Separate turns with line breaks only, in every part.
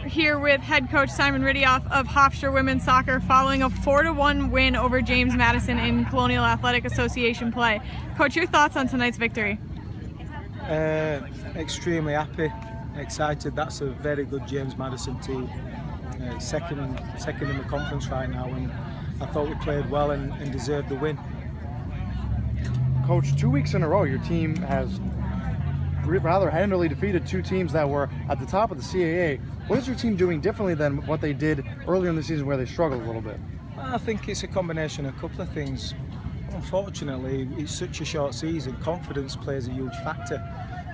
here with head coach Simon Riddiough of Hofstra Women's Soccer following a 4-1 win over James Madison in Colonial Athletic Association play. Coach, your thoughts on tonight's victory?
Extremely happy, excited. That's a very good James Madison team. Second in the conference right now, and I thought we played well and deserved the win.
Coach, 2 weeks in a row, your team has rather handily defeated two teams that were at the top of the CAA. What is your team doing differently than what they did earlier in the season where they struggled a little bit?
I think it's a combination of a couple of things. Unfortunately, it's such a short season. Confidence plays a huge factor,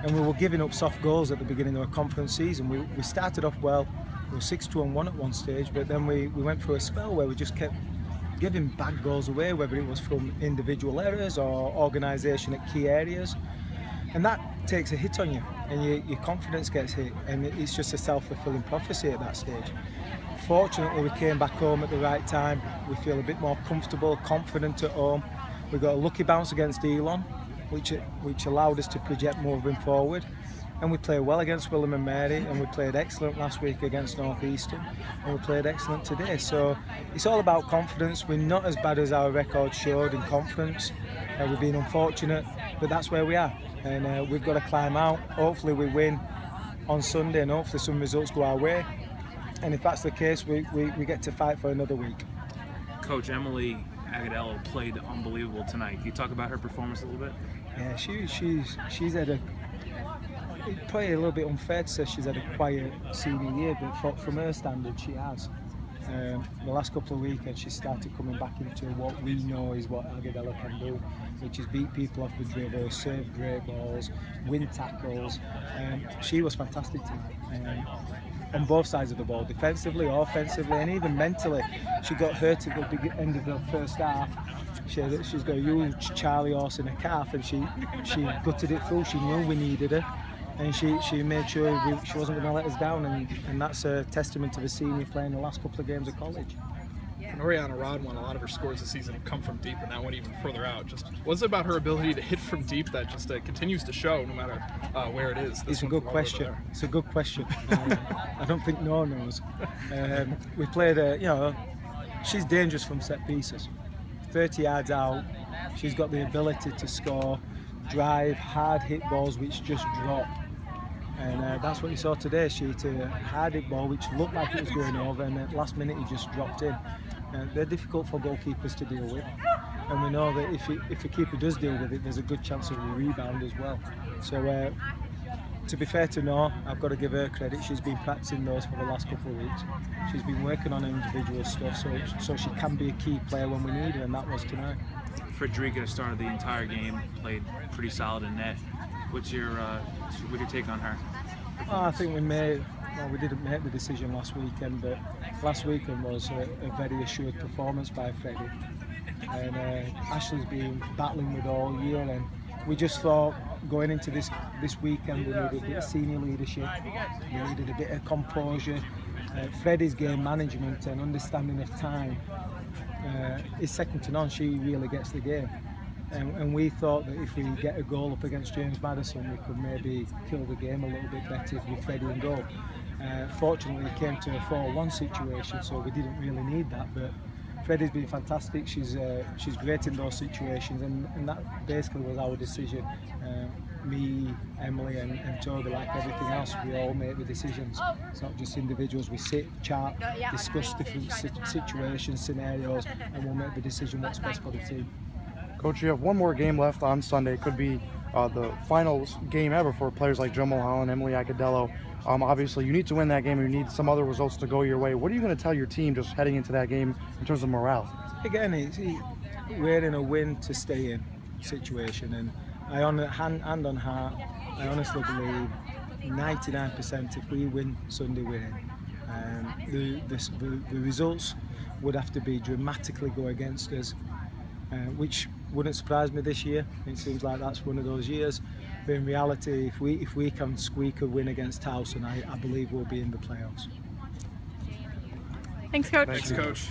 and we were giving up soft goals at the beginning of a conference season. We started off well. We were 6-2-1 at one stage, but then we went through a spell where we just kept giving bad goals away, whether it was from individual errors or organisation at key areas. And that takes a hit on you, and your confidence gets hit, and it's just a self-fulfilling prophecy at that stage. Fortunately, we came back home at the right time. We feel a bit more comfortable, confident at home. We got a lucky bounce against Elon, which allowed us to project moving forward. And we played well against William and Mary, and we played excellent last week against Northeastern, and we played excellent today. So it's all about confidence. We're not as bad as our record showed in conference. We've been unfortunate, but that's where we are. And we've got to climb out. Hopefully we win on Sunday, and hopefully some results go our way. And if that's the case, we get to fight for another week.
Coach, Emily Agadello played unbelievable tonight. Can you talk about her performance a little bit?
Yeah, she's had it's probably a little bit unfair to say she's had a quiet senior year, but from her standard, she has. The last couple of weekends, she started coming back into what we know is what Agadello can do, which is beat people off the dribble, serve great balls, win tackles. She was fantastic tonight. On both sides of the ball, defensively, offensively, and even mentally. She got hurt at the end of the first half. She's got a huge Charlie horse in her calf, and she gutted it through. She knew we needed her, and she made sure she wasn't going to let us down, and that's a testament to the senior playing the last couple of games of college.
And Oriana Rodwan, a lot of her scores this season have come from deep, and that went even further out. Just what's it about her ability to hit from deep that just continues to show no matter where it is?
It's a good question. It's a good question. I don't think no one knows. We played she's dangerous from set pieces. 30 yards out, she's got the ability to score, drive, hard hit balls which just drop. And that's what you saw today. She hit a hard hit ball which looked like it was going over, and at the last minute it just dropped in. They're difficult for goalkeepers to deal with, and we know that if a keeper does deal with it, there's a good chance of a rebound as well. So to be fair to Noor, I've got to give her credit. She's been practicing those for the last couple of weeks. She's been working on her individual stuff, so she can be a key player when we need her, and that was tonight.
Frederica started the entire game, played pretty solid in net. What's your take on her?
I think we didn't make the decision last weekend, but last weekend was a very assured performance by Freddie. And Ashley's been battling with all year, and we just thought going into this weekend we needed a bit of senior leadership, we needed a bit of composure. Freddie's game management and understanding of time is second to none. She really gets the game. And we thought that if we get a goal up against James Madison, we could maybe kill the game a little bit better with Freddie in goal. Fortunately, it came to a 4-1 situation, so we didn't really need that. But Freddie's been fantastic. She's great in those situations, and that basically was our decision. Me, Emily, and Toby, like everything else, we all make the decisions. It's not just individuals. We sit, chat, discuss different situations, scenarios, and we'll make the decision what's best for the team.
Coach, you have one more game left on Sunday. It could be the final game ever for players like Joe Mulholland, Emily Agadello. Obviously, you need to win that game, and you need some other results to go your way. What are you going to tell your team just heading into that game in terms of morale?
Again, we're in a win to stay in situation, and hand on heart, I honestly believe 99% if we win Sunday, we're in. The results would have to be dramatically go against us, which wouldn't surprise me this year. It seems like that's one of those years. But in reality, if we can squeak a win against Towson, I believe we'll be in the playoffs.
Thanks, Coach.
Thanks, Coach.